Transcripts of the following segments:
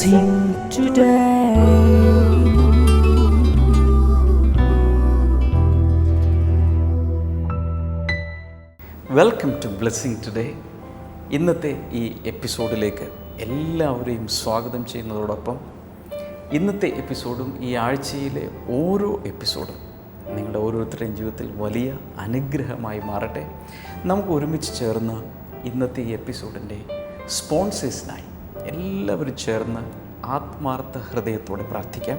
blessing today. Welcome to Blessing Today. ഇന്നത്തെ ഈ എപ്പിസോഡിലേക്ക് എല്ലാവരെയും സ്വാഗതം ചെയ്യുന്നതോടൊപ്പം ഇന്നത്തെ എപ്പിസോഡും ഈ ആഴ്ചയിലെ ഓരോ എപ്പിസോഡും നിങ്ങളുടെ ഓരോരുത്തരുടെയും ജീവിതത്തിൽ വലിയ അനുഗ്രഹമായി മാറട്ടെ. നമുക്ക് ഒരുമിച്ച് ചേർന്ന് ഇന്നത്തെ ഈ എപ്പിസോഡിൻ്റെ സ്പോൺസേഴ്സിനായി എല്ലാവരും ചേർന്ന് ആത്മാർത്ഥ ഹൃദയത്തോടെ പ്രാർത്ഥിക്കാം.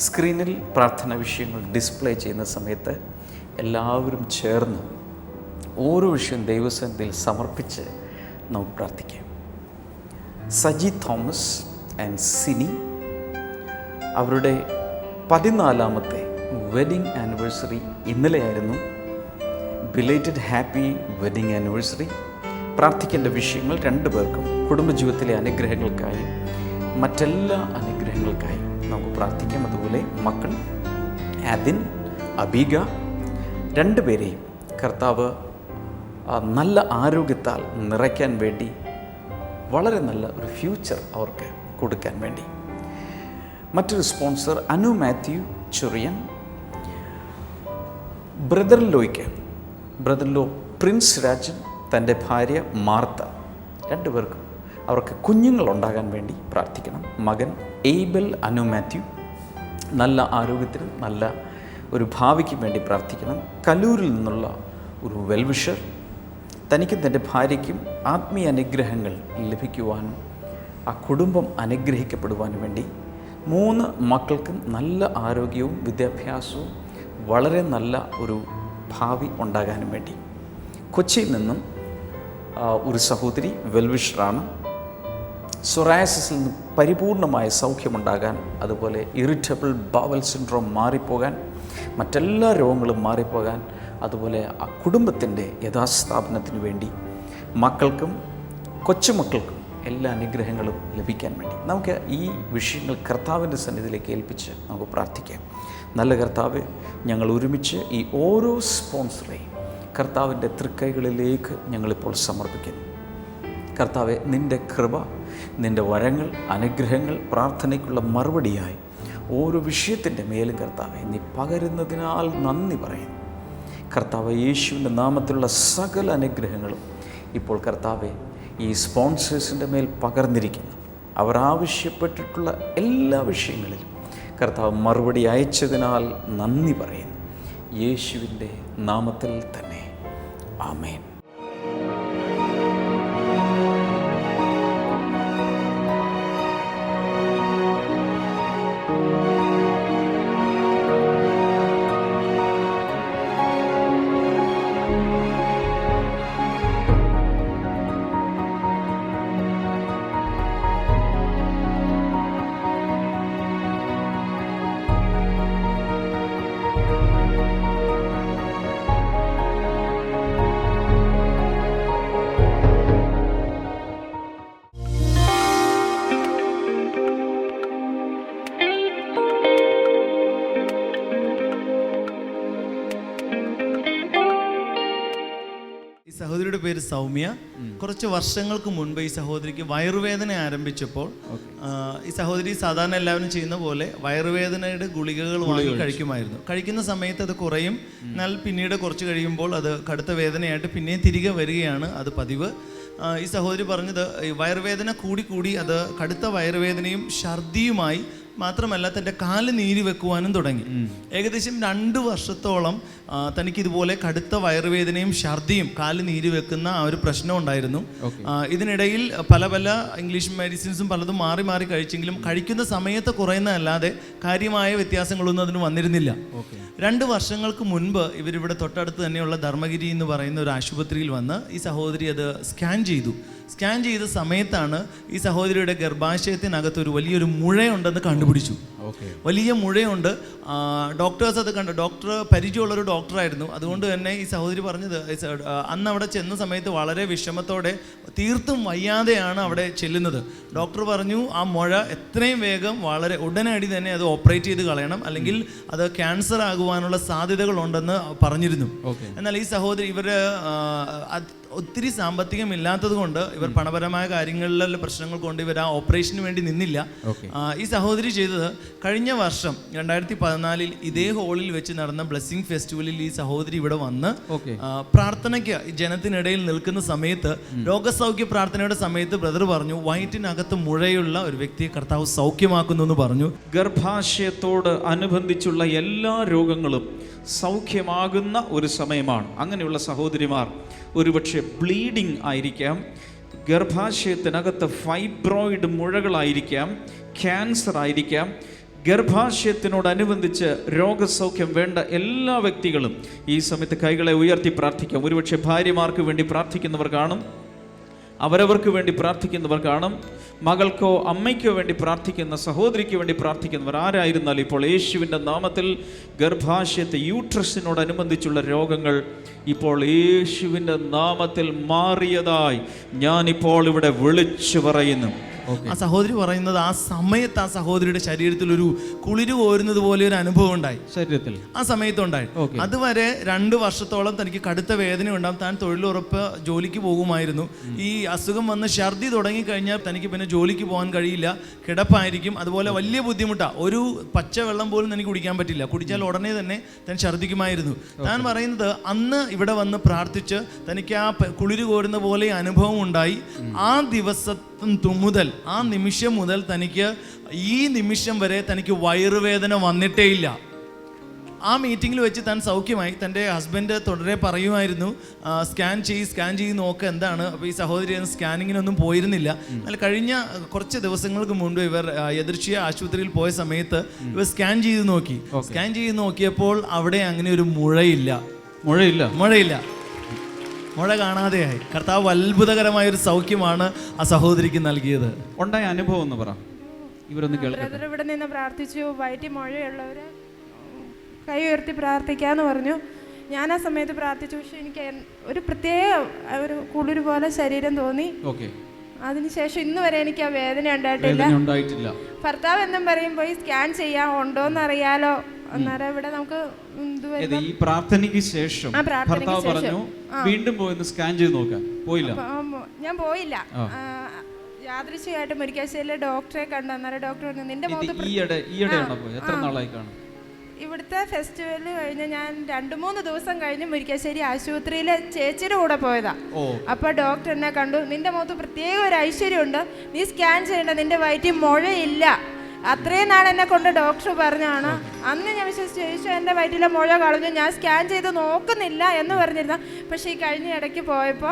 സ്ക്രീനിൽ പ്രാർത്ഥന വിഷയങ്ങൾ ഡിസ്പ്ലേ ചെയ്യുന്ന സമയത്ത് എല്ലാവരും ചേർന്ന് ഓരോ വിഷയം ദൈവസന്നിധിയിൽ സമർപ്പിച്ച് നമുക്ക് പ്രാർത്ഥിക്കാം. സജി തോമസ് ആൻഡ് സിനി അവരുടെ 14ാമത്തെ വെഡിങ് ആനിവേഴ്സറി ഇന്നലെയായിരുന്നു. Belated happy wedding anniversary. പ്രാർത്ഥിക്കേണ്ട വിഷയങ്ങൾ രണ്ടുപേർക്കും കുടുംബജീവിതത്തിലെ അനുഗ്രഹങ്ങൾക്കായി മറ്റെല്ലാ അനുഗ്രഹങ്ങൾക്കായി നമുക്ക് പ്രാർത്ഥിക്കാം. അതുപോലെ മക്കൾ ആദിൻ അബീഗ രണ്ടുപേരെയും കർത്താവ് നല്ല ആരോഗ്യത്താൽ നിറയ്ക്കാൻ വേണ്ടി വളരെ നല്ല ഒരു ഫ്യൂച്ചർ അവർക്ക് കൊടുക്കാൻ വേണ്ടി. മറ്റൊരു സ്പോൺസർ അനു മാത്യു ചൊറിയൻ. ബ്രദറിലോ പ്രിൻസ് രാജൻ, തൻ്റെ ഭാര്യ മാർത്ത, രണ്ടുപേർക്കും അവർക്ക് കുഞ്ഞുങ്ങളുണ്ടാകാൻ വേണ്ടി പ്രാർത്ഥിക്കണം. മകൻ എയ്ബൽ അനു മാത്യു നല്ല ആരോഗ്യത്തിന് നല്ല ഒരു ഭാവിക്ക് വേണ്ടി പ്രാർത്ഥിക്കണം. കലൂരിൽ നിന്നുള്ള ഒരു വെൽവിഷർ, തനിക്കും തൻ്റെ ഭാര്യയ്ക്കും ആത്മീയ അനുഗ്രഹങ്ങൾ ലഭിക്കുവാനും ആ കുടുംബം അനുഗ്രഹിക്കപ്പെടുവാനും വേണ്ടി 3 മക്കൾക്കും നല്ല ആരോഗ്യവും വിദ്യാഭ്യാസവും വളരെ നല്ല ഒരു ഭാവി ഉണ്ടാകാനും വേണ്ടി. കൊച്ചിയിൽ നിന്നും ഒരു സഹോദരി വെൽവിഷറാണ്. സൊറായസിൽ നിന്ന് പരിപൂർണമായ സൗഖ്യമുണ്ടാകാൻ, അതുപോലെ ഇറിറ്റബിൾ ബവൽ സിൻഡ്രോം മാറിപ്പോകാൻ, മറ്റെല്ലാ രോഗങ്ങളും മാറിപ്പോകാൻ, അതുപോലെ ആ കുടുംബത്തിൻ്റെ യഥാസ്ഥാപനത്തിന് വേണ്ടി മക്കൾക്കും കൊച്ചുമക്കൾക്കും എല്ലാ അനുഗ്രഹങ്ങളും ലഭിക്കാൻ വേണ്ടി നമുക്ക് ഈ വിഷയങ്ങൾ കർത്താവിൻ്റെ സന്നിധിയിലേക്ക് ഏൽപ്പിച്ച് നമുക്ക് പ്രാർത്ഥിക്കാം. നല്ല കർത്താവേ, ഞങ്ങൾ ഒരുമിച്ച് ഈ ഓരോ സ്പോൺസറെയും കർത്താവിൻ്റെ തൃക്കൈകളിലേക്ക് ഞങ്ങളിപ്പോൾ സമർപ്പിക്കുന്നു. കർത്താവെ, നിൻ്റെ കൃപ, നിൻ്റെ വരങ്ങൾ, അനുഗ്രഹങ്ങൾ, പ്രാർത്ഥനയ്ക്കുള്ള മറുപടിയായി ഓരോ വിഷയത്തിൻ്റെ മേലും കർത്താവെ നീ പകരുന്നതിനാൽ നന്ദി പറയുന്നു. കർത്താവ് യേശുവിൻ്റെ നാമത്തിലുള്ള സകല അനുഗ്രഹങ്ങളും ഇപ്പോൾ കർത്താവെ ഈ സ്പോൺസേഴ്സിൻ്റെ മേൽ പകർന്നിരിക്കുന്നു. അവർ ആവശ്യപ്പെട്ടിട്ടുള്ള എല്ലാ വിഷയങ്ങളിലും കർത്താവ് മറുപടി അയച്ചതിനാൽ നന്ദി പറയുന്നു. യേശുവിൻ്റെ നാമത്തിൽ തന്നെ ആമേൻ. സഹോദരിയുടെ പേര് സൗമ്യ. കുറച്ച് വർഷങ്ങൾക്ക് മുൻപ് ഈ സഹോദരിക്ക് വയറുവേദന ആരംഭിച്ചപ്പോൾ ഈ സഹോദരി സാധാരണ എല്ലാവരും ചെയ്യുന്ന പോലെ വയറുവേദനയുടെ ഗുളികകൾ വാങ്ങി കഴിക്കുമായിരുന്നു. കഴിക്കുന്ന സമയത്ത് അത് കുറയും, എന്നാൽ പിന്നീട് കുറച്ച് കഴിയുമ്പോൾ അത് കടുത്ത വേദനയായിട്ട് പിന്നെയും തിരികെ വരികയാണ് അത് പതിവ്. ഈ സഹോദരി പറഞ്ഞത് വയറുവേദന കൂടി അത് കടുത്ത വയറുവേദനയും ഛർദിയുമായി, മാത്രമല്ല തൻ്റെ കാല് നീരി വെക്കുവാനും തുടങ്ങി. ഏകദേശം 2 വർഷത്തോളം തനിക്കിതുപോലെ കടുത്ത വയറുവേദനയും ഛർദിയും കാല് നീരി വെക്കുന്ന ആ ഒരു പ്രശ്നം ഉണ്ടായിരുന്നു. ഇതിനിടയിൽ പല ഇംഗ്ലീഷ് മെഡിസിൻസും പലതും മാറി കഴിച്ചെങ്കിലും കഴിക്കുന്ന സമയത്ത് കുറയുന്നതല്ലാതെ കാര്യമായ വ്യത്യാസങ്ങളൊന്നും അതിന് വന്നിരുന്നില്ല. 2 വർഷങ്ങൾക്ക് മുൻപ് ഇവരിവിടെ തൊട്ടടുത്ത് തന്നെയുള്ള ധർമ്മഗിരി എന്ന് പറയുന്ന ഒരു ആശുപത്രിയിൽ വന്ന് ഈ സഹോദരി അത് സ്കാൻ ചെയ്ത സമയത്താണ് ഈ സഹോദരിയുടെ ഗർഭാശയത്തിനകത്ത് ഒരു വലിയൊരു മുഴയുണ്ടെന്ന് കണ്ടുപിടിച്ചു. വലിയ മുഴയുണ്ട്. ഡോക്ടേഴ്സ് അത് കണ്ടു. ഡോക്ടർ പരിചയമുള്ളൊരു ഡോക്ടറായിരുന്നു. അതുകൊണ്ട് തന്നെ ഈ സഹോദരി പറഞ്ഞത് അന്ന് അവിടെ ചെന്ന സമയത്ത് വളരെ വിഷമത്തോടെ, തീർത്തും വയ്യാതെയാണ് അവിടെ ചെല്ലുന്നത്. ഡോക്ടർ പറഞ്ഞു ആ മുഴ എത്രയും വേഗം വളരെ ഉടനടി തന്നെ അത് ഓപ്പറേറ്റ് ചെയ്ത് കളയണം, അല്ലെങ്കിൽ അത് ക്യാൻസർ ആകുവാനുള്ള സാധ്യതകളുണ്ടെന്ന് പറഞ്ഞിരുന്നു. എന്നാൽ ഈ സഹോദരി ഒത്തിരി സാമ്പത്തികം ഇല്ലാത്തത് കൊണ്ട് ഇവർ പണപരമായ കാര്യങ്ങളിലുള്ള പ്രശ്നങ്ങൾ കൊണ്ട് ഇവർ ആ ഓപ്പറേഷന് വേണ്ടി നിന്നില്ല. ഈ സഹോദരി ചെയ്തത് കഴിഞ്ഞ വർഷം 2014 ഇതേ ഹാളിൽ വെച്ച് നടന്ന ബ്ലെസ്സിങ് ഫെസ്റ്റിവലിൽ ഈ സഹോദരി ഇവിടെ വന്ന് പ്രാർത്ഥനയ്ക്ക് ജനത്തിനിടയിൽ നിൽക്കുന്ന സമയത്ത്, രോഗസൗഖ്യ പ്രാർത്ഥനയുടെ സമയത്ത് ബ്രദർ പറഞ്ഞു, വയറ്റിനകത്ത് മുഴയുള്ള ഒരു വ്യക്തിയെ കർത്താവ് സൗഖ്യമാക്കുന്നു എന്ന് പറഞ്ഞു. ഗർഭാശയത്തോട് അനുബന്ധിച്ചുള്ള എല്ലാ രോഗങ്ങളും സൗഖ്യമാകുന്ന ഒരു സമയമാണ്. അങ്ങനെയുള്ള സഹോദരിമാർ ഒരുപക്ഷെ ബ്ലീഡിംഗ് ആയിരിക്കാം, ഗർഭാശയത്തിനകത്ത് ഫൈബ്രോയിഡ് മുഴകളായിരിക്കാം, ക്യാൻസർ ആയിരിക്കാം. ഗർഭാശയത്തിനോടനുബന്ധിച്ച് രോഗസൗഖ്യം വേണ്ട എല്ലാ വ്യക്തികളും ഈ സമയത്ത് കൈകളെ ഉയർത്തി പ്രാർത്ഥിക്കാം. ഒരുപക്ഷെ ഭാര്യമാർക്ക് വേണ്ടി പ്രാർത്ഥിക്കുന്നവർ കാണും, അവരവർക്ക് വേണ്ടി പ്രാർത്ഥിക്കുന്നവർ കാണും, മകൾക്കോ അമ്മയ്ക്കോ വേണ്ടി പ്രാർത്ഥിക്കുന്ന, സഹോദരിക്ക് വേണ്ടി പ്രാർത്ഥിക്കുന്നവർ ആരായിരുന്നാലും ഇപ്പോൾ യേശുവിൻ്റെ നാമത്തിൽ ഗർഭാശയത്തെ യൂട്രസിനോടനുബന്ധിച്ചുള്ള രോഗങ്ങൾ ഇപ്പോൾ യേശുവിൻ്റെ നാമത്തിൽ മാറിയതായി ഞാനിപ്പോൾ ഇവിടെ വിളിച്ചു പറയുന്നു. ആ സഹോദരി പറയുന്നത് ആ സമയത്ത് ആ സഹോദരിയുടെ ശരീരത്തിൽ ഒരു കുളിര് കോരുന്നത് പോലെ ഒരു അനുഭവം ഉണ്ടായി, ശരീരത്തിൽ ആ സമയത്തുണ്ടായി. അതുവരെ 2 വർഷത്തോളം തനിക്ക് കടുത്ത വേദന ഉണ്ടാകും. താൻ തൊഴിലുറപ്പ് ജോലിക്ക് പോകുമായിരുന്നു. ഈ അസുഖം വന്ന് ഛർദി തുടങ്ങിക്കഴിഞ്ഞാൽ തനിക്ക് പിന്നെ ജോലിക്ക് പോകാൻ കഴിയില്ല, കിടപ്പായിരിക്കും. അതുപോലെ വലിയ ബുദ്ധിമുട്ടാണ്. ഒരു പച്ചവെള്ളം പോലും തനിക്ക് കുടിക്കാൻ പറ്റില്ല. കുടിച്ചാൽ ഉടനെ തന്നെ താൻ ഛർദിക്കുമായിരുന്നു. താൻ പറയുന്നത് അന്ന് ഇവിടെ വന്ന് പ്രാർത്ഥിച്ച് തനിക്ക് ആ കുളിര് കോരുന്ന പോലെ അനുഭവം ഉണ്ടായി. ആ ദിവസം മുതൽ, ആ നിമിഷം മുതൽ തനിക്ക് ഈ നിമിഷം വരെ തനിക്ക് വയറുവേദന വന്നിട്ടേ ഇല്ല. ആ മീറ്റിങ്ങിൽ വെച്ച് താൻ സൗഖ്യമായി. തൻ്റെ ഹസ്ബൻഡ് തുടരെ പറയുമായിരുന്നു, സ്കാൻ ചെയ്ത് നോക്കുക എന്താണ്. അപ്പോൾ ഈ സഹോദരി സ്കാനിങ്ങിനൊന്നും പോയിരുന്നില്ല. എന്നാൽ കഴിഞ്ഞ കുറച്ച് ദിവസങ്ങൾക്ക് മുൻപ് ഇവർ യദൃച്ഛിക ആശുപത്രിയിൽ പോയ സമയത്ത് ഇവർ സ്കാൻ ചെയ്ത് നോക്കിയപ്പോൾ അവിടെ അങ്ങനെ ഒരു മുഴയില്ല. മുഴ കാണാതെയായി. കർത്താവ് അത്ഭുതകരമായ ഒരു സൗഖ്യമാണ് ആ സഹോദരിക്ക് നൽകിയത്. ഉണ്ടായ അനുഭവം എന്ന് പറ, ഇവരൊന്ന് കേൾക്കട്ടെ. ഇവിടെ നിന്ന് പ്രാർത്ഥിച്ചു, വയറ്റി മുഴയുള്ളവര് കൈ ഉയർത്തി പ്രാർത്ഥിക്കാന്ന് പറഞ്ഞു. ഞാൻ ആ സമയത്ത് പ്രാർത്ഥിച്ചു. പക്ഷെ എനിക്ക് ഒരു പ്രത്യേക ഒരു കുളിര് പോലെ ശരീരം തോന്നി. അതിനുശേഷം ഇന്ന് വരെ എനിക്ക് ആ വേദന ഉണ്ടായിട്ടില്ല. ഭർത്താവ് എന്നും പറയും പോയി സ്കാൻ ചെയ്യാൻ ഉണ്ടോന്ന് അറിയാലോ. അന്നേരം ഇവിടെ നമുക്ക് ഈ പ്രാർത്ഥനയ്ക്ക് ശേഷം ഭർത്താവ് പറഞ്ഞു വീണ്ടും പോയി സ്കാൻ ചെയ്ത് നോക്കാൻ പോയില്ല. ഞാൻ പോയില്ല. യാദൃശ്ചികമായിട്ട് മുരിക്കാശ്ശേരിയിലെ ഡോക്ടറെ കണ്ടു. അന്നേരം ഡോക്ടർ പറഞ്ഞു നിന്റെ ഇവിടുത്തെ ഫെസ്റ്റിവൽ കഴിഞ്ഞ് ഞാൻ 2-3 ദിവസം കഴിഞ്ഞ് മുരിക്കാശ്ശേരി ആശുപത്രിയിലെ ചേച്ചിയുടെ കൂടെ പോയതാ. അപ്പൊ ഡോക്ടർ എന്നെ കണ്ടു, നിന്റെ മുഖത്ത് പ്രത്യേക ഒരു ഐശ്വര്യമുണ്ട്, നീ സ്കാൻ ചെയ്യണ്ട, നിന്റെ വയറ്റിൽ മുഴയില്ല. അത്രയും നാൾ എന്നെ കൊണ്ട് ഡോക്ടർ പറഞ്ഞാണ്. അന്ന് ഞാൻ വിശ്വസിച്ചു, ചോദിച്ചു എൻ്റെ വയറ്റിലെ മുഴ കളഞ്ഞു, ഞാൻ സ്കാൻ ചെയ്ത് നോക്കുന്നില്ല എന്ന് പറഞ്ഞിരുന്ന. പക്ഷെ ഈ കഴിഞ്ഞ ഇടയ്ക്ക് പോയപ്പോ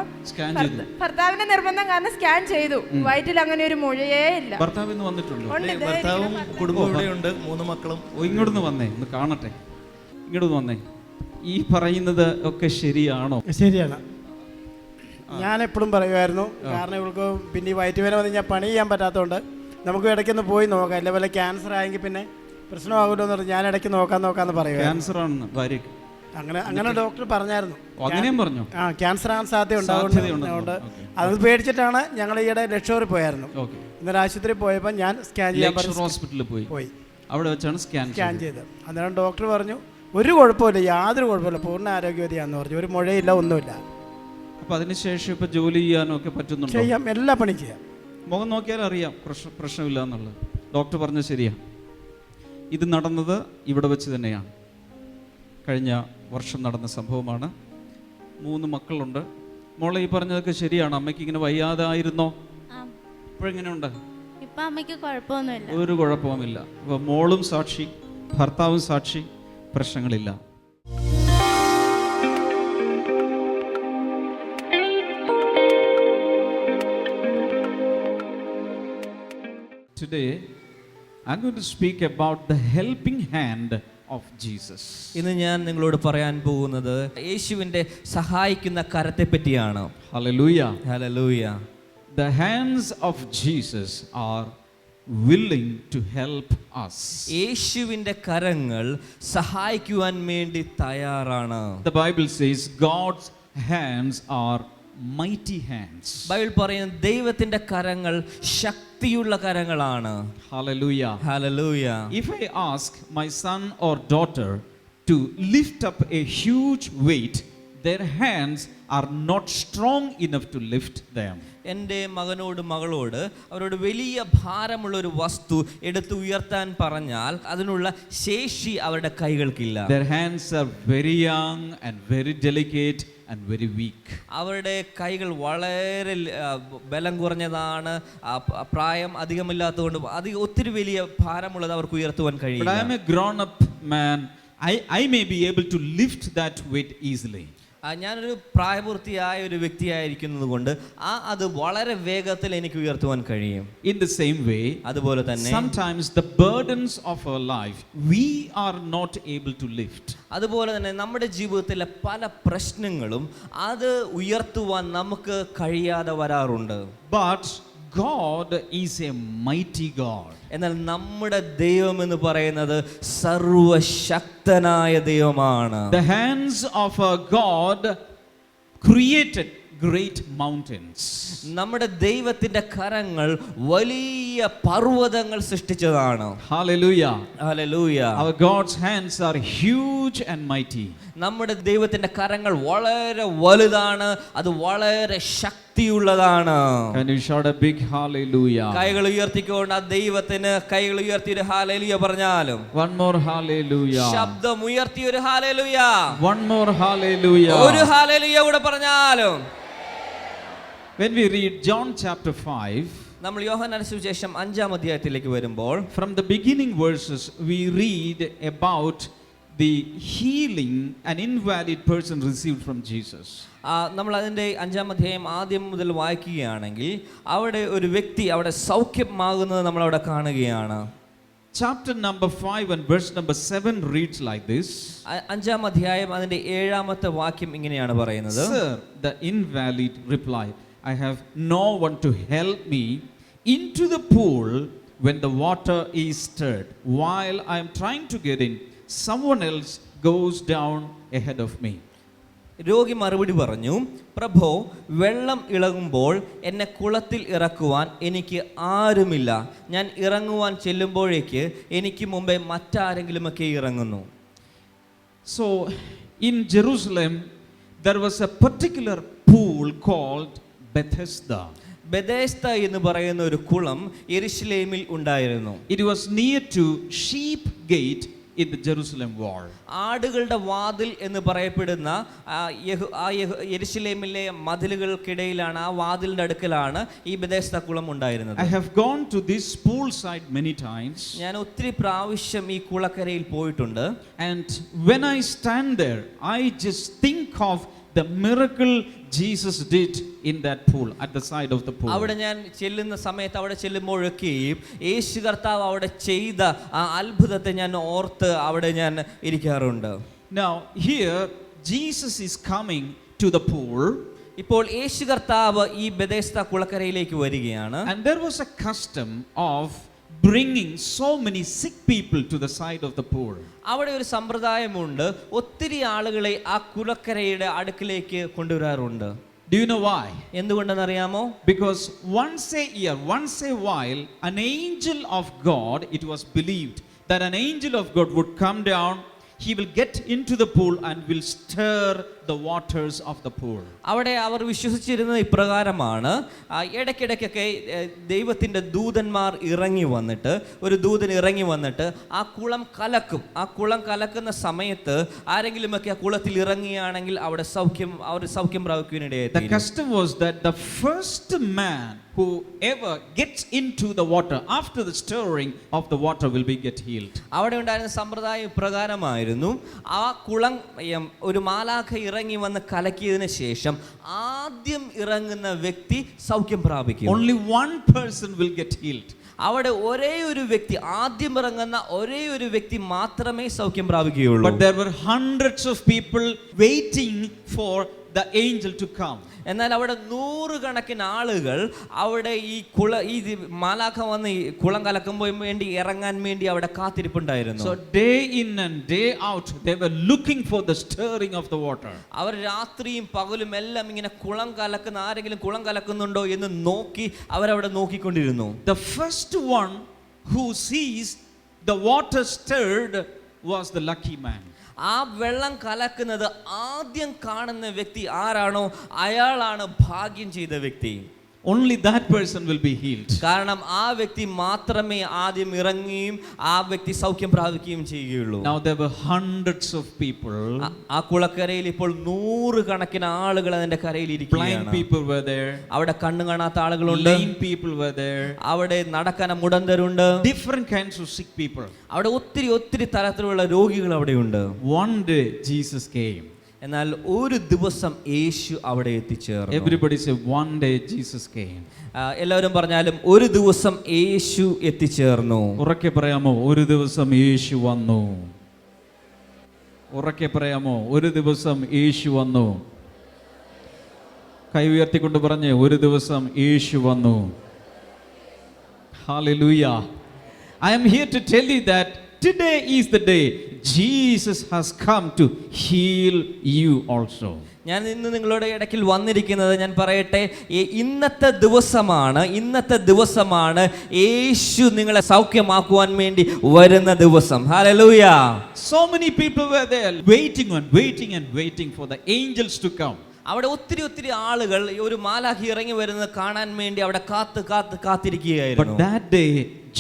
ഭർത്താവിന്റെ നിർബന്ധം കാരണം സ്കാൻ ചെയ്തു. വയറ്റിൽ അങ്ങനെ ഒരു മുഴയേ ഇല്ല. ഭർത്താവും കുടുംബവും ഇവിടെയുണ്ട്, 3 മക്കളും. ഇങ്ങോട്ട് വന്നേ, ഒന്ന് കാണട്ടെ. ഇങ്ങോട്ട് വന്നേ. ഈ പറയുന്നത് ഒക്കെ ശരിയാണോ? ശരിയാണ്. ഞാൻ എപ്പോഴും പറയുമായിരുന്നു, കാരണം ഇവൾക്ക് പിന്നെ ഈ വയറ്റുവേദന വന്ന് ഞാൻ പണി ചെയ്യാൻ പറ്റാത്തതുകൊണ്ട് നമുക്ക് ഇടയ്ക്കൊന്ന് പോയി നോക്കാം, അല്ലെ വല്ല ക്യാൻസർ ആയെങ്കിൽ പിന്നെ പ്രശ്നമാകുമല്ലോ എന്ന് പറഞ്ഞ് ഞാൻ ഇടയ്ക്ക് നോക്കാന്ന് പറയുക. അങ്ങനെ ഡോക്ടർ പറഞ്ഞായിരുന്നു. ക്യാൻസർ ആകാൻ സാധ്യതയുണ്ട്. അത് പേടിച്ചിട്ടാണ് ഞങ്ങൾ ഈയിടെ ലക്ഷറി പോയായിരുന്നു. ഇന്നലെ ആശുപത്രി പോയപ്പോൾ ഞാൻ സ്കാൻ ചെയ്യാൻ ഹോസ്പിറ്റലിൽ പോയി. അവിടെ വെച്ചാണ് സ്കാൻ ചെയ്തത്. അന്നേരം ഡോക്ടർ പറഞ്ഞു ഒരു കുഴപ്പമില്ല, യാതൊരു കുഴപ്പമില്ല, പൂർണ്ണ ആരോഗ്യവതിയാന്ന് പറഞ്ഞു. ഒരു മുഴയില്ല, ഒന്നുമില്ല. അപ്പൊ അതിനുശേഷം ഇപ്പൊ ജോലി ചെയ്യാനൊക്കെ പറ്റുന്നുണ്ടോ? ചെയ്യാം, എല്ലാ പണിയും ചെയ്യാം. മുഖം നോക്കിയാൽ അറിയാം പ്രശ്നമില്ല എന്നുള്ളത്. ഡോക്ടർ പറഞ്ഞ ശരിയാ. ഇത് നടന്നത് ഇവിടെ വെച്ച് തന്നെയാണ്. കഴിഞ്ഞ വർഷം നടന്ന സംഭവമാണ്. 3 മക്കളുണ്ട്. മോളെ ഈ പറഞ്ഞതൊക്കെ ശരിയാണ്. അമ്മയ്ക്ക് ഇങ്ങനെ വയ്യാതെ ആയിരുന്നോ? ഇപ്പോഴെങ്ങനെയുണ്ട്? ഇപ്പൊ അമ്മയ്ക്ക് കുഴപ്പമൊന്നുമില്ല, ഒരു കുഴപ്പവുമില്ല. അപ്പൊ മോളും സാക്ഷി, ഭർത്താവും സാക്ഷി, പ്രശ്നങ്ങളില്ല. Today I'm going to speak about the helping hand of Jesus. ഇന്ന് ഞാൻ നിങ്ങളോട് പറയാൻ പോകുന്നത് യേശുവിന്റെ സഹായിക്കുന്ന കരത്തെ പറ്റിയാണ്. Hallelujah. Hallelujah. The hands of Jesus are willing to help us. യേശുവിന്റെ കരങ്ങൾ സഹായിക്കുവാൻ വേണ്ടി തയ്യാറാണ്. The Bible says God's hands are mighty hands. Bible പറയുന്നു ദൈവത്തിന്റെ കരങ്ങൾ ശക്തിയുള്ള കരങ്ങളാണ്. Hallelujah. Hallelujah. If I ask my son or daughter to lift up a huge weight, their hands are not strong enough to lift them. എൻ്റെ മകനോട് മകളോട് അവരോട് വലിയ ഭാരമുള്ള ഒരു വസ്തു എടുത്ത് ഉയർത്താൻ പറഞ്ഞാൽ അതിനുള്ള ശേഷി അവരുടെ കൈകൾക്കില്ല. Their hands are very young and very delicate and very weak. അവരുടെ കൈകൾ വളരെ ബലം കുറഞ്ഞതാണ്, പ്രായം അധികമില്ലാത്തതുകൊണ്ട് ഒത്തിരി വലിയ ഭാരമുള്ളത് അവർക്ക് ഉയർത്തുവാൻ But I കഴിയില്ല. am a grown up man. I may be able to lift that weight easily. ഞാനൊരു പ്രായപൂർത്തിയായ ഒരു വ്യക്തിയായിരിക്കുന്നത് കൊണ്ട് അത് വളരെ വേഗത്തിൽ എനിക്ക് ഉയർത്തുവാൻ കഴിയും. In the same way, അതുപോലെ തന്നെ sometimes the burdens of our life we are not able to lift. അതുപോലെ തന്നെ നമ്മുടെ ജീവിതത്തിലെ പല പ്രശ്നങ്ങളും അത് ഉയർത്തുവാൻ നമുക്ക് കഴിയാതെ വരാറുണ്ട്. But God is a mighty God. എന്നാൽ നമ്മുടെ ദൈവം എന്ന് പറയുന്നത് സർവശക്തനായ ദൈവമാണ്. The hands of our God created great mountains. നമ്മുടെ ദൈവത്തിന്റെ കരങ്ങൾ വലിയ പർവ്വതങ്ങൾ സൃഷ്ടിച്ചതാണ്. Hallelujah. Hallelujah. Our God's hands are huge and mighty. നമ്മുടെ ദൈവത്തിന്റെ കരങ്ങൾ വളരെ വലുതാണ്, അത് വളരെ ശക്തിയുള്ളതാണ്. Can you shout a big hallelujah? കൈകൾ ഉയർത്തിക്കൊണ്ട് ആ ദൈവത്തിന് കൈകൾ ഉയർത്തി ഒരു ഹല്ലേലൂയ പറഞ്ഞാലും, One more hallelujah. ശബ്ദം ഉയർത്തി ഒരു ഹല്ലേലൂയ, One more hallelujah. ഒരു ഹല്ലേലൂയ കൂടെ പറഞ്ഞാലും. When we read John chapter 5, നമ്മൾ യോഹന്നാന്റെ സുവിശേഷം 5-ാം അധ്യായത്തിലേക്ക് വരുമ്പോൾ from the beginning verses we read about the healing an invalid person received from Jesus. നമ്മൾ അതിൻ്റെ 5-ാം അധ്യായം ആദ്യം മുതൽ വായിക്കുകയാണെങ്കിൽ അവിടെ ഒരു വ്യക്തി അവിടെ സൗഖ്യമാകുന്നത് നമ്മൾ അവിടെ കാണുകയാണ്. Chapter number 5 and verse number 7 reads like this. 5-ാം അധ്യായം അതിൻ്റെ 7-ാമത്തെ വാക്യം ഇങ്ങനെയാണ് പറയുന്നത്. Sir, the invalid replied, I have no one to help me into the pool when the water is stirred. While I am trying to get in, someone else goes down ahead of me. രോഗി മറുപടി പറഞ്ഞു, പ്രഭോ, വെള്ളം ഇളകുമ്പോൾ എന്നെ കുളത്തിൽ ഇറക്കുവാൻ എനിക്ക് ആരുമില്ല. ഞാൻ ഇറങ്ങുവാൻ ചെല്ലുമ്പോഴേക്ക് എനിക്ക് മുമ്പേ മറ്റാരെങ്കിലുമൊക്കെ ഇറങ്ങുന്നു. So in Jerusalem there was a particular pool called Bethesda. ബെഥെസ്ദ എന്ന് പറയുന്ന ഒരു കുളം യെരുശലേമിൽ ഉണ്ടായിരുന്നു. It was near to Sheep Gate in the Jerusalem wall. ആടുകളുടെ വാതിൽ എന്ന് പറയപ്പെടുന്ന യെരുശലേമിലെ മതിലുകൾക്കിടയിലാണ്, ആ വാതിലിന്റെ അടുക്കലാണ് ഈ ബെഥെസ്ദ കുളം ഉണ്ടായിരുന്നത്. I have gone to this pool side many times. ഞാൻ ഒത്തിരി പ്രാവശ്യം ഈ കുളക്കരയിൽ പോയിട്ടുണ്ട്. And when I stand there, I just think of the miracle Jesus did in that pool, at the side of the pool. അവിടെ ഞാൻ ചെല്ലുന്ന സമയത്ത് അവിടെ ചെല്ലുമ്പോഴൊക്കെയും യേശു കർത്താവ് അവിടെ ചെയ്ത ആ അത്ഭുതത്തെ ഞാൻ ഓർത്ത് അവിടെ ഞാൻ ഇരിക്കാറുണ്ട്. Now here Jesus is coming to the pool. ഇപ്പോൾ യേശു കർത്താവ് ഈ ബെഥെസ്ദ കുളക്കരയിലേക്ക് വരികയാണ്. And there was a custom of bringing so many sick people to the side of the pool. അവിടെ ഒരു സമ്പ്രദായമുണ്ട്, ഒത്തിരി ആളുകളെ ആ കുളക്കരയുടെ അടുക്കിലേക്ക് കൊണ്ടുവരാറുണ്ട്. Do you know why? എന്തുകൊണ്ടെന്നറിയാമോ? Because once a year, once a while, an angel of God, it was believed that an angel of God would come down. He will get into the pool and will stir the waters of the pool. അവിടെ അവർ വിശ്വസിച്ചിരുന്നത് ഇപ്രകാരമാണ്, ഇടയ്ക്കിടയ്ക്കൊക്കെ ദൈവത്തിൻ്റെ ദൂതന്മാർ ഇറങ്ങി വന്നിട്ട്, ഒരു ദൂതൻ ഇറങ്ങി വന്നിട്ട് ആ കുളം കലക്കും. ആ കുളം കലക്കുന്ന സമയത്ത് ആരെങ്കിലുമൊക്കെ ആ കുളത്തിൽ ഇറങ്ങിയാണെങ്കിൽ അവിടെ സൗഖ്യം പ്രാപിക്കുവാനിടയായി. The custom was that the first man who ever gets into the water after the stirring of the water will be get healed. അവിടെ ഉണ്ടായിരുന്ന സമ്പ്രദായം ഇപ്രകാരമായിരുന്നു, ആ കുളം ഒരു മാലാഖ ഇറങ്ങി വന്ന് കലക്കിയതിന് ശേഷം ആദ്യം ഇറങ്ങുന്ന വ്യക്തി സൗഖ്യം പ്രാപിക്കും. Only one person will get healed. അവിടെ ഒരേ ഒരു വ്യക്തി, ആദ്യം ഇറങ്ങുന്ന ഒരേ ഒരു വ്യക്തി മാത്രമേ സൗഖ്യം പ്രാപിക്കുകയുള്ളൂ. But there were hundreds of people waiting for the angel to come. എന്നാൽ അവിടെ 100 കണക്കിന് ആളുകൾ അവിടെ ഈ മാലാഖ വന്ന് ഈ കുളം കലക്കുമ്പോൾ വേണ്ടി ഇറങ്ങാൻ വേണ്ടി അവിടെ കാത്തിരിപ്പുണ്ടായിരുന്നു. So day in and day out they were looking for the stirring of the water. അവർ രാത്രിയും പകലും എല്ലാം ഇങ്ങനെ ആരെങ്കിലും കുളം കലക്കുന്നുണ്ടോ എന്ന് നോക്കി അവരവിടെ നോക്കിക്കൊണ്ടിരുന്നു. The first one who sees the water stirred was the lucky man. ആ വെള്ളം കലക്കുന്നത് ആദ്യം കാണുന്ന വ്യക്തി ആരാണോ അയാളാണ് ഭാഗ്യം ചെയ്ത വ്യക്തി. Only that person will be healed. കാരണം ആ വ്യക്തി മാത്രമേ ആദ്യം ഇറങ്ങുകയും ആ വ്യക്തി സൗഖ്യം പ്രാപിക്കുകയും ചെയ്യുകയുള്ളൂ. Now there were hundreds of people. ആ കുളക്കരയിൽ ഇപ്പോൾ 100 കണക്കിന് ആളുകൾ അതിന്റെ കരയിൽ ഇരിക്കുകയാണ്. Blind people were there. അവിടെ കണ്ണു കാണാത്ത ആളുകളുണ്ട്. Lame people were there. അവിടെ നടക്കാൻ മുടന്തരുണ്ട്. Different kinds of sick people. അവിടെ ഒത്തിരി തരത്തിലുള്ള രോഗികൾ അവിടെയുണ്ട്. One day Jesus came. എന്നാൽ ഒരു ദിവസം യേശു അവിടെ എത്തിച്ചേർന്നു. Everybody say one day Jesus came. എല്ലാവരും പറഞ്ഞാലും ഒരു ദിവസം യേശു എത്തിച്ചേർന്നു. ഉറക്കെ പറയാമോ ഒരു ദിവസം യേശു വന്നു? ഉറക്കെ പറയാമോ ഒരു ദിവസം യേശു വന്നു? കൈ ഉയർത്തിക്കൊണ്ട് പറഞ്ഞേ ഒരു ദിവസം യേശു വന്നു. Hallelujah. I am here to tell you that today is the day Jesus has come to heal you also. ഞാൻ ഇന്ന് നിങ്ങളുടെ ഇടയ്ക്കിൽ വന്നിരിക്കുന്നത് ഞാൻ പറയട്ടെ, ഇന്നത്തെ ദിവസമാണ് യേശു നിങ്ങളെ സൗഖ്യമാക്കുവാൻ വേണ്ടി വരുന്ന ദിവസം. Hallelujah. So many people were there waiting for the angels to come. അവിടെ ഒത്തിരി ആളുകൾ ഒരു മാലാഖി ഇറങ്ങി വരുന്നത് കാണാൻ വേണ്ടി അവിടെ കാത്തിരിക്കുകയായിരുന്നു. But that day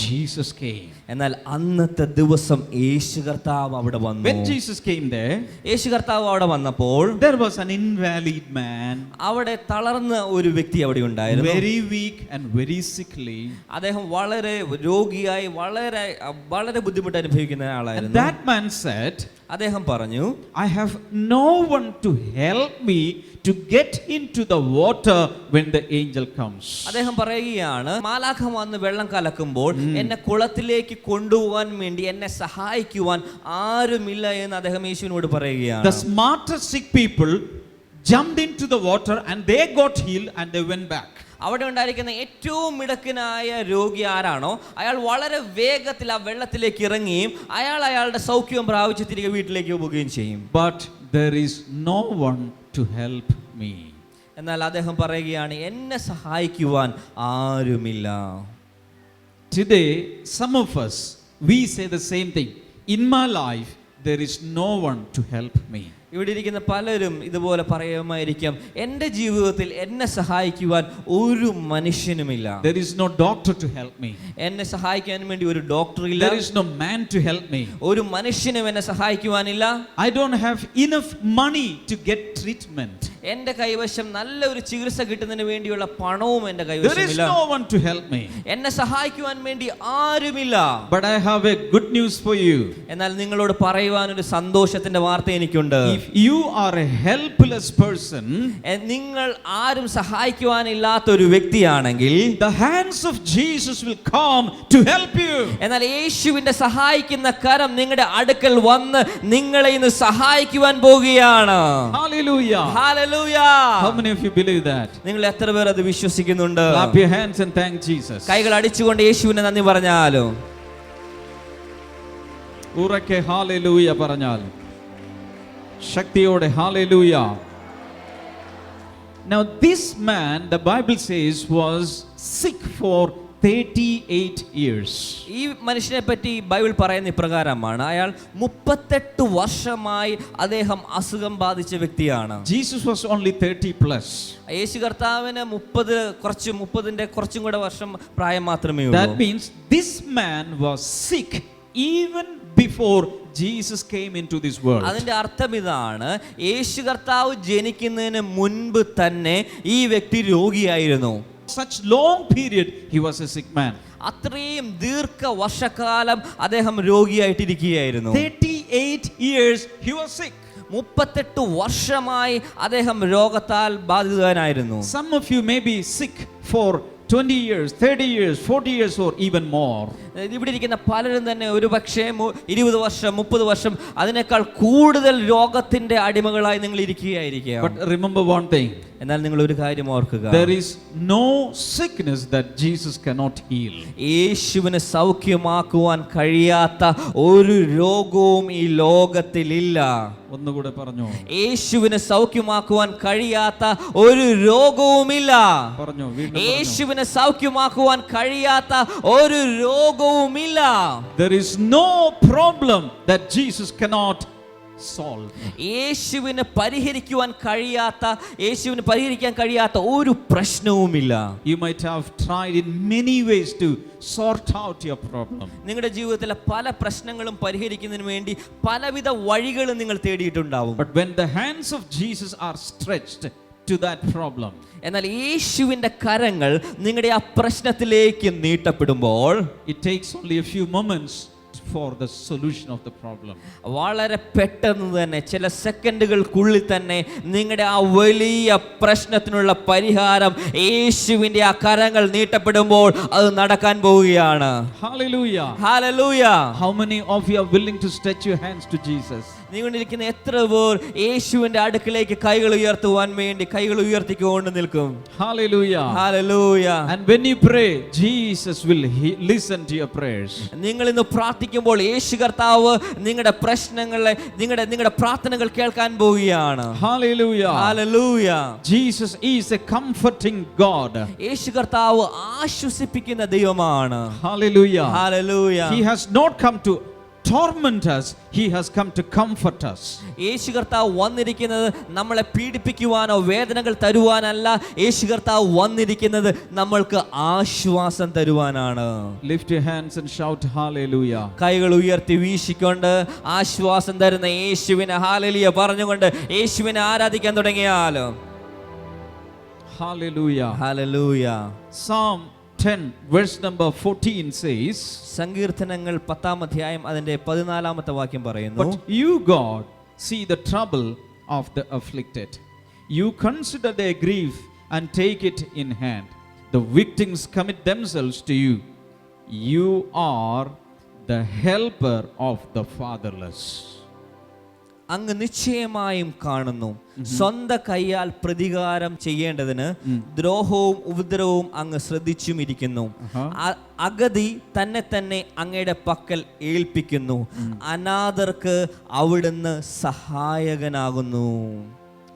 Jesus came. എന്നാൽ അന്നത്തെ ദിവസം യേശു കർത്താവ് അവിടെ വന്നു. When Jesus came there, യേശു കർത്താവ് അവിടെ വന്നപ്പോൾ there was an invalid man. അവിടെ തളർന്ന ഒരു വ്യക്തി അവിടെ ഉണ്ടായിരുന്നു. Very weak and very sickly. അദ്ദേഹം വളരെ രോഗിയായി വളരെ ബുദ്ധിമുട്ട് അനുഭവിക്കുന്ന ആളായിരുന്നു. And that man said, അദ്ദേഹം പറഞ്ഞു, I have no one to help me to get into the water when the angel comes. അദ്ദേഹം പറയുകയാണ്, മാലാഖ വന്ന് വെള്ളം കലക്കുമ്പോൾ എന്നെ കുളത്തിലേക്ക് കൊണ്ടുപോകാൻ വേണ്ടി എന്നെ സഹായിക്കുവാൻ ആരുമില്ല എന്ന് അദ്ദേഹം യേശുവിനോട് പറയുകയാണ്. The smartest sick people jumped into the water and they got healed and they went back. അവിടെ ഉണ്ടായിരിക്കുന്ന ഏറ്റവും മിടുക്കനായ രോഗി ആരാണോ അയാൾ വളരെ വേഗത്തിൽ ആ വെള്ളത്തിലേക്ക് ഇറങ്ങുകയും അയാളുടെ സൗഖ്യം പ്രാപിച്ച് തിരികെ വീട്ടിലേക്ക് പോവുകയും ചെയ്യും. But there is no one to help me. എന്നാൽ അദ്ദേഹം പറയുകയാണ്, എന്നെ സഹായിക്കുവാൻ ആരുമില്ല. Today some of us we say the same thing. In my life there is no one to help me. ഇവിടെ ഇരിക്കുന്ന പലരും ഇതുപോലെ പറയുമായിരിക്കാം, എൻ്റെ ജീവിതത്തിൽ എന്നെ സഹായിക്കുവാൻ ഒരു മനുഷ്യനുമില്ല. There is no doctor to help me. എന്നെ സഹായിക്കാൻ വേണ്ടി ഒരു ഡോക്ടർ ഇല്ല. There is no man to help me. ഒരു മനുഷ്യനും എന്നെ സഹായിക്കുവാനില്ല. I don't have enough money to get treatment. എൻ്റെ കൈവശം നല്ല ഒരു ചികിത്സ കിട്ടുന്നതിന് വേണ്ടിയുള്ള പണവും എൻ്റെ There is കൈവശമില്ല. no one to help me. എന്നെ സഹായിക്കുവാൻ വേണ്ടി ആരുമില്ല. But I have a good news for you. എന്നാൽ നിങ്ങളോട് പറയുവാൻ ഒരു സന്തോഷത്തിന്റെ വാർത്ത എനിക്കുണ്ട്. If you are a helpless person, നിങ്ങൾ ആരും സഹായിക്കുവാനില്ലാത്ത ഒരു വ്യക്തിയാണെങ്കിൽ the hands of Jesus will come to help you. എന്നാൽ യേശുവിന്റെ സഹായിക്കുന്ന കരം നിങ്ങളുടെ അടുക്കൽ വന്ന് നിങ്ങളെ ഇന്ന് സഹായിക്കുവാൻ പോകുകയാണ്. Hallelujah. Hallelujah. How many of you believe that? നിങ്ങൾ എത്ര പേർ അത് വിശ്വസിക്കുന്നുണ്ട്? Clap your hands and thank Jesus. കൈകൾ അടിച്ചുകൊണ്ട് യേശുവിനെ നന്ദി പറഞ്ഞാലും ഉറക്കെ ഹല്ലേലൂയ പറഞ്ഞാൽ ശക്തിയോടെ hallelujah. Now this man, the Bible says, was sick for 38 years. ഈ മനുഷ്യനെ പറ്റി ബൈബിൾ പറയുന്ന ഇപ്രകാരമാണ്, അയാൾ 38 വർഷമായി അദ്ദേഹം അസുഖം ബാധിച്ച വ്യക്തിയാണ്. Jesus was only 30 plus. യേശു കർത്താവിന് 30ന്റെ കുറച്ചും കൂടെ വർഷം പ്രായം മാത്രമേ ഉള്ളൂ. That means this man was sick even before Jesus came into this world. അതിന്റെ അർത്ഥം ഇതാണ്, യേശു കർത്താവ് ജനിക്കുന്നതിന് മുൻപ് തന്നെ ഈ വ്യക്തി രോഗിയായിരുന്നു. Such long period he was a sick man. അത്രയും ദീർഘ വർഷക്കാലം അദ്ദേഹം രോഗിയായിട്ടിരിക്കുകയായിരുന്നു. 38 years he was sick. 38 വർഷമായി അദ്ദേഹം രോഗത്താൽ ബാധിതനായിരുന്നു. Some of you may be sick for 20 years, 30 years, 40 years or even more. ഇവിടെ ഇരിക്കുന്ന പലരും തന്നെ ഒരു പക്ഷേ 20 വർഷം 30 വർഷം അതിനേക്കാൾ കൂടുതൽ രോഗത്തിന്റെ അടിമകളായി നിങ്ങൾ ഇരിക്കുകയായിരിക്കാം. But remember one thing. എന്നാൽ നിങ്ങൾ ഒരു കാര്യം ഓർക്കുക, There is no sickness that Jesus cannot heal. യേശുവിനെ സൗഖ്യമാക്കുവാൻ കഴിയാത്ത ഒരു രോഗവും ഈ ലോകത്തിലില്ല. ഒന്നുകൂടെ പറഞ്ഞോ. യേശുവിനെ സൗഖ്യമാക്കുവാൻ കഴിയാത്ത ഒരു രോഗവുമില്ല. പറഞ്ഞോ. യേശുവിനെ സൗഖ്യമാക്കുവാൻ കഴിയാത്ത ഒരു രോഗവുമില്ല. There is no problem that Jesus cannot solve. യേശുവിന് പരിഹരിക്കാൻ കഴിയാത്ത ഒരു പ്രശ്നവുമില്ല. You might have tried in many ways to sort out your problem. നിങ്ങളുടെ ജീവിതത്തിലെ പല പ്രശ്നങ്ങളും പരിഹരിക്കുന്നതിന് വേണ്ടി പലവിധ വഴികളും നിങ്ങൾ തേടിയിട്ടുണ്ടാവും. But when the hands of Jesus are stretched to that problem, എന്നാൽ യേശുവിന്റെ കരങ്ങൾ നിങ്ങളുടെ ആ പ്രശ്നത്തിലേക്ക് നീട്ടപ്പെടുമ്പോൾ it takes only a few moments for the solution of the problem. വളരെ പെട്ടെന്ന് തന്നെ ചില സെക്കൻഡുകൾക്കുള്ളിൽ തന്നെ നിങ്ങളുടെ ആ വലിയ പ്രശ്നത്തിനുള്ള പരിഹാരം യേശുവിന്റെ ആ കരങ്ങൾ നീട്ടപ്പെടുമ്പോൾ അത് നടക്കാൻ പോവുകയാണ്. Hallelujah. Hallelujah. How many of you are willing to stretch your hands to Jesus? നിങ്ങളിരിക്കുന്ന എത്ര പേർ യേശുവിന്റെ അടുക്കിലേക്ക് കൈകൾ ഉയർത്തുവാൻ വേണ്ടി കൈകൾ ഉയർത്തിക്കൊണ്ട് നിൽക്കും? Hallelujah. Hallelujah. And when you pray, Jesus will listen to your prayers. നിങ്ങൾ ഇന്ന് പ്രാർത്ഥിക്കുമ്പോൾ യേശു കർത്താവ് നിങ്ങളുടെ പ്രശ്നങ്ങളെ നിങ്ങളുടെ പ്രാർത്ഥനകൾ കേൾക്കാൻ പോവുകയാണ്. Hallelujah. Hallelujah. Jesus is a comforting God. യേശു കർത്താവ് ആശ്വസിപ്പിക്കുന്ന ദൈവമാണ്. Hallelujah. Hallelujah. He has not come to torment us, he has come to comfort us. യേശു കർത്താവ് വന്നിരിക്കുന്നത് നമ്മളെ പീഡിപ്പിക്കുവാനോ വേദനകൾ തരുവാനല്ല. യേശു കർത്താവ് വന്നിരിക്കുന്നത് നമ്മൾക്ക് ആശ്വാസം തരുവാനാണ്. Lift your hands and shout hallelujah. കൈകൾ ഉയർത്തി വീശിക്കൊണ്ട് ആശ്വാസം തരുന്ന യേശുവിനെ ഹല്ലേലൂയ പറഞ്ഞുകൊണ്ട് യേശുവിനെ ആരാധിക്കാൻ തുടങ്ങിയാലോ. Hallelujah. Hallelujah. Psalm 10 verse number 14 says, സങ്കീർത്തനങ്ങൾ 10-ാം അധ്യായം അതിന്റെ 14-ാമത്തെ വാക്യം പറയുന്നു, but you God see the trouble of the afflicted, you consider their grief and take it in hand. The victims commit themselves to you. You are the helper of the fatherless. അങ്ങ് നിശ്ചയമായും കാണുന്നു, സ്വന്തം കൈയാൽ പ്രതികാരം ചെയ്യേണ്ടതിന് ദ്രോഹവും ഉപദ്രവവും അങ്ങ് ശ്രദ്ധിച്ചുമിരിക്കുന്നു. അഗതി തന്നെ അങ്ങയുടെ പക്കൽ ഏൽപ്പിക്കുന്നു. അനാഥർക്ക് അവിടുന്ന് സഹായകനാകുന്നു.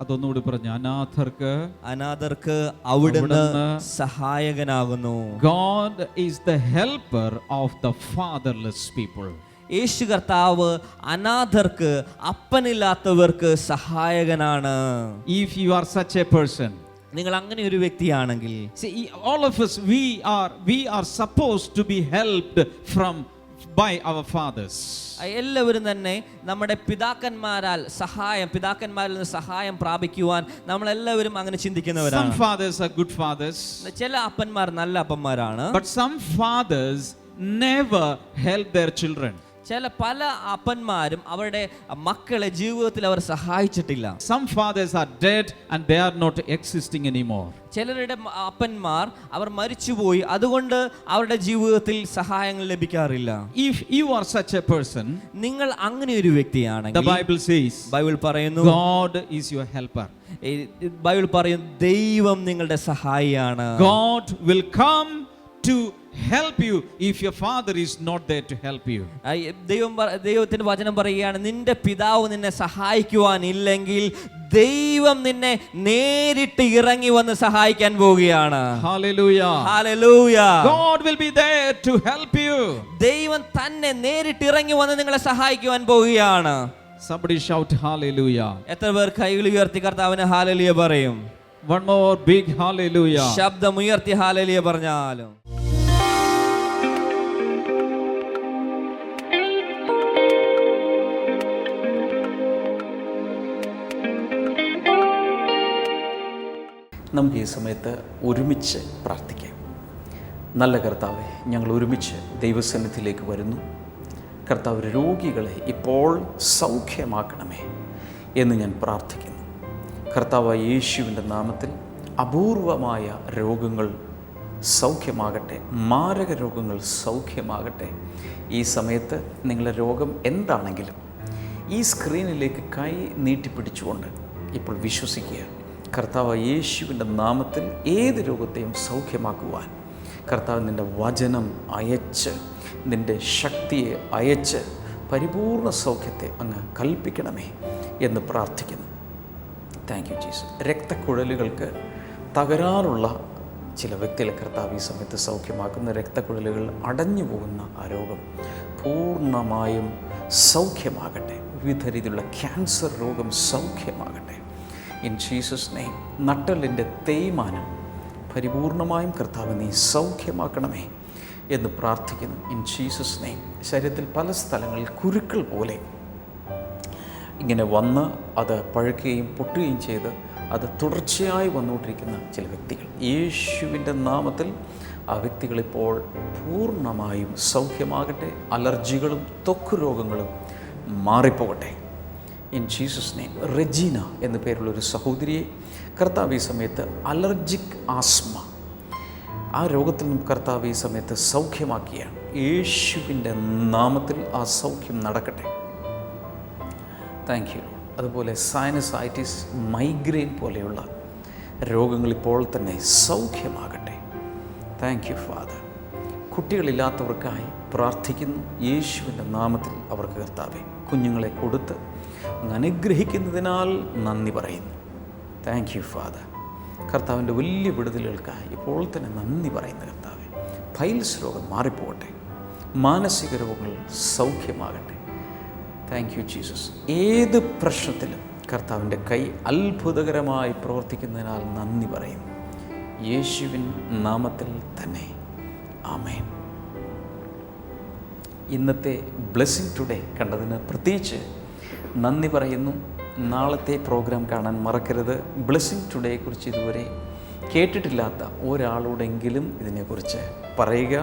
അതൊന്നുകൂടി പറഞ്ഞു, അനാഥർക്ക് അവിടുന്ന് സഹായകനാകുന്നു. God is the helper of the fatherless people. യേശു കർത്താവ് അനാഥർക്ക് അപ്പനില്ലാത്തവർക്ക് സഹായകനാണ്. If you are such a person, നിങ്ങൾ അങ്ങനെ ഒരു വ്യക്തിയാണെങ്കിൽ, see, all of us we are supposed to be helped by our fathers. എല്ലാവരും തന്നെ നമ്മുടെ പിതാക്കന്മാരിൽ നിന്ന് സഹായം പ്രാപിക്കുവാൻ നമ്മളെല്ലാവരും അങ്ങനെ ചിന്തിക്കുന്നവരാണ്. Some fathers are good fathers, ചില അപ്പന്മാർ നല്ല അപ്പന്മാരാണ്. but some fathers never help their children. പല അപ്പന്മാരും അവരുടെ മക്കളെ ജീവിതത്തിൽ അവർ സഹായിച്ചിട്ടില്ല. Some fathers are dead and they are not existing anymore. ചിലരുടെ അപ്പന്മാർ അവർ മരിച്ചുപോയി, അതുകൊണ്ട് അവരുടെ ജീവിതത്തിൽ സഹായങ്ങൾ ലഭിക്കാറില്ല. If you are such a person, നിങ്ങൾ അങ്ങനെ ഒരു വ്യക്തിയാണെങ്കിൽ, the Bible says, ബൈബിൾ പറയുന്നു, God is your helper. Bible പറയുന്നു, ദൈവം നിങ്ങളുടെ സഹായിയാണ്. God will come to help you if your father is not there to help you. ദൈവത്തിന്റെ വചനം പറയുകയാണ്, നിന്റെ പിതാവ് നിന്നെ സഹായിക്കുവാനില്ലെങ്കിൽ ദൈവം നിന്നെ നേരിട്ട് ഇറങ്ങി വന്ന് സഹായിക്കാൻ പോവുകയാണ്. Hallelujah. Hallelujah. God will be there to help you. ദൈവം തന്നെ നേരിട്ട് ഇറങ്ങി വന്ന് നിങ്ങളെ സഹായിക്കുവാൻ പോവുകയാണ്. Somebody shout hallelujah. എത്ര പേർ കൈകൾ ഉയർത്തി കർത്താവിന് ഹല്ലേലൂയ പറയും? One more big hallelujah. ശബ്ദം ഉയർത്തി ഹല്ലേലൂയ പറഞ്ഞാലും. നമുക്ക് ഈ സമയത്ത് ഒരുമിച്ച് പ്രാർത്ഥിക്കാം. നല്ല കർത്താവേ, ഞങ്ങൾ ഒരുമിച്ച് ദൈവസന്നിധിയിലേക്ക് വരുന്നു. കർത്താവ്, രോഗികളെ ഇപ്പോൾ സൗഖ്യമാക്കണമേ എന്ന് ഞാൻ പ്രാർത്ഥിക്കുന്നു. കർത്താവ് യേശുവിൻ്റെ നാമത്തിൽ അപൂർവമായ രോഗങ്ങൾ സൗഖ്യമാകട്ടെ, മാരക രോഗങ്ങൾ സൗഖ്യമാകട്ടെ. ഈ സമയത്ത് നിങ്ങളുടെ രോഗം എന്താണെങ്കിലും ഈ സ്ക്രീനിലേക്ക് കൈ നീട്ടിപ്പിടിച്ചുകൊണ്ട് ഇപ്പോൾ വിശ്വസിക്കുക. കർത്താവ് യേശുവിൻ്റെ നാമത്തിൽ ഏത് രോഗത്തെയും സൗഖ്യമാക്കുവാൻ കർത്താവ് നിൻ്റെ വചനം അയച്ച്, നിൻ്റെ ശക്തിയെ അയച്ച് പരിപൂർണ സൗഖ്യത്തെ അങ്ങ് കൽപ്പിക്കണമേ എന്ന് പ്രാർത്ഥിക്കുന്നു. Thank you Jesus. രക്തക്കുഴലുകൾക്ക് തകരാറുള്ള ചില വ്യക്തികളെ കർത്താവ് ഈ സമയത്ത് സൗഖ്യമാക്കുന്ന. രക്തക്കുഴലുകൾ അടഞ്ഞു പോകുന്ന ആ രോഗം പൂർണ്ണമായും സൗഖ്യമാകട്ടെ. വിവിധ രീതിയിലുള്ള ക്യാൻസർ രോഗം സൗഖ്യമാകട്ടെ. In Jesus name. നട്ടെല്ലിൻ്റെ തേയ്മാനം പരിപൂർണമായും കർത്താവ് നീ സൗഖ്യമാക്കണമേ എന്ന് പ്രാർത്ഥിക്കുന്നു. In Jesus name. ശരീരത്തിൽ പല സ്ഥലങ്ങളിൽ കുരുക്കൾ പോലെ ഇങ്ങനെ വന്ന് അത് പഴുക്കുകയും പൊട്ടുകയും ചെയ്ത് അത് തുടർച്ചയായി വന്നുകൊണ്ടിരിക്കുന്ന ചില വ്യക്തികൾ, യേശുവിൻ്റെ നാമത്തിൽ ആ വ്യക്തികളിപ്പോൾ പൂർണ്ണമായും സൗഖ്യമാകട്ടെ. അലർജികളും ത്വക്ക് രോഗങ്ങളും മാറിപ്പോകട്ടെ. In Jesus name. റെജീന എന്നു പേരുള്ളൊരു സഹോദരിയെ കർത്താവ് ഈ സമയത്ത് അലർജിക് ആസ്മ, ആ രോഗത്തിൽ നിന്നും കർത്താവ് ഈ സമയത്ത് സൗഖ്യമാക്കിയാണ്. യേശുവിൻ്റെ നാമത്തിൽ ആ സൗഖ്യം നടക്കട്ടെ. Thank you. അതുപോലെ സൈനസൈറ്റിസ്, മൈഗ്രെയിൻ പോലെയുള്ള രോഗങ്ങൾ ഇപ്പോൾ തന്നെ സൗഖ്യമാകട്ടെ. Thank you father. കുട്ടികളില്ലാത്തവർക്കായി പ്രാർത്ഥിക്കുന്നു യേശുവിൻ്റെ നാമത്തിൽ. അവർക്ക് കർത്താവെ കുഞ്ഞുങ്ങളെ കൊടുത്ത് അങ്ങ് അനുഗ്രഹിക്കുന്നതിനാൽ നന്ദി പറയുന്നു. Thank you father. കർത്താവിൻ്റെ വലിയ വിടുതലുകൾക്കായി ഇപ്പോൾ തന്നെ നന്ദി പറയുന്ന കർത്താവെ. പൈൽസ് രോഗം മാറിപ്പോകട്ടെ. മാനസിക രോഗങ്ങൾ സൗഖ്യമാകട്ടെ. Thank you Jesus. ഏത് പ്രശ്നത്തിലും കർത്താവിൻ്റെ കൈ അത്ഭുതകരമായി പ്രവർത്തിക്കുന്നതിനാൽ നന്ദി പറയുന്നു. യേശുവിൻ നാമത്തിൽ തന്നെ. ആമേൻ. ഇന്നത്തെ ബ്ലെസ്സിങ് ടുഡേ കണ്ടതിന് പ്രത്യേകിച്ച് നന്ദി പറയുന്നു. നാളത്തെ പ്രോഗ്രാം കാണാൻ മറക്കരുത്. ബ്ലെസ്സിങ് ടുഡേയെക്കുറിച്ച് ഇതുവരെ കേട്ടിട്ടില്ലാത്ത ഒരാളോടെങ്കിലും ഇതിനെക്കുറിച്ച് പറയുക.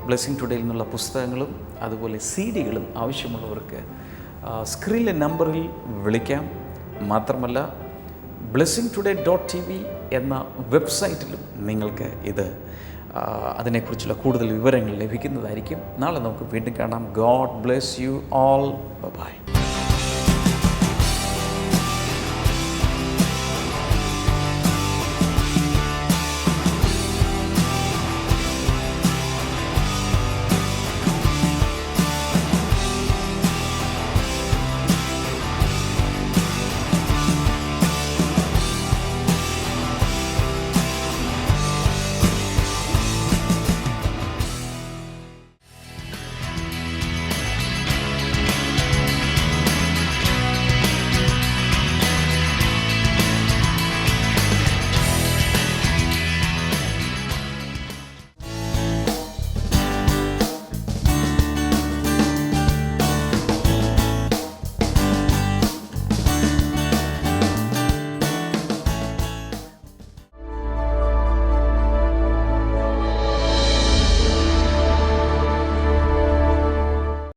ബ്ലെസ്സിങ് ടുഡേയിൽ നിന്നുള്ള പുസ്തകങ്ങളും അതുപോലെ CD-കളും ആവശ്യമുള്ളവർക്ക് സ്ക്രീനിലെ നമ്പറിൽ വിളിക്കാം. മാത്രമല്ല blessingtoday.tv എന്ന വെബ്സൈറ്റിലും നിങ്ങൾക്ക് അതിനെക്കുറിച്ചുള്ള കൂടുതൽ വിവരങ്ങൾ ലഭിക്കുന്നതായിരിക്കും. നാളെ നമുക്ക് വീണ്ടും കാണാം. God bless you all. By.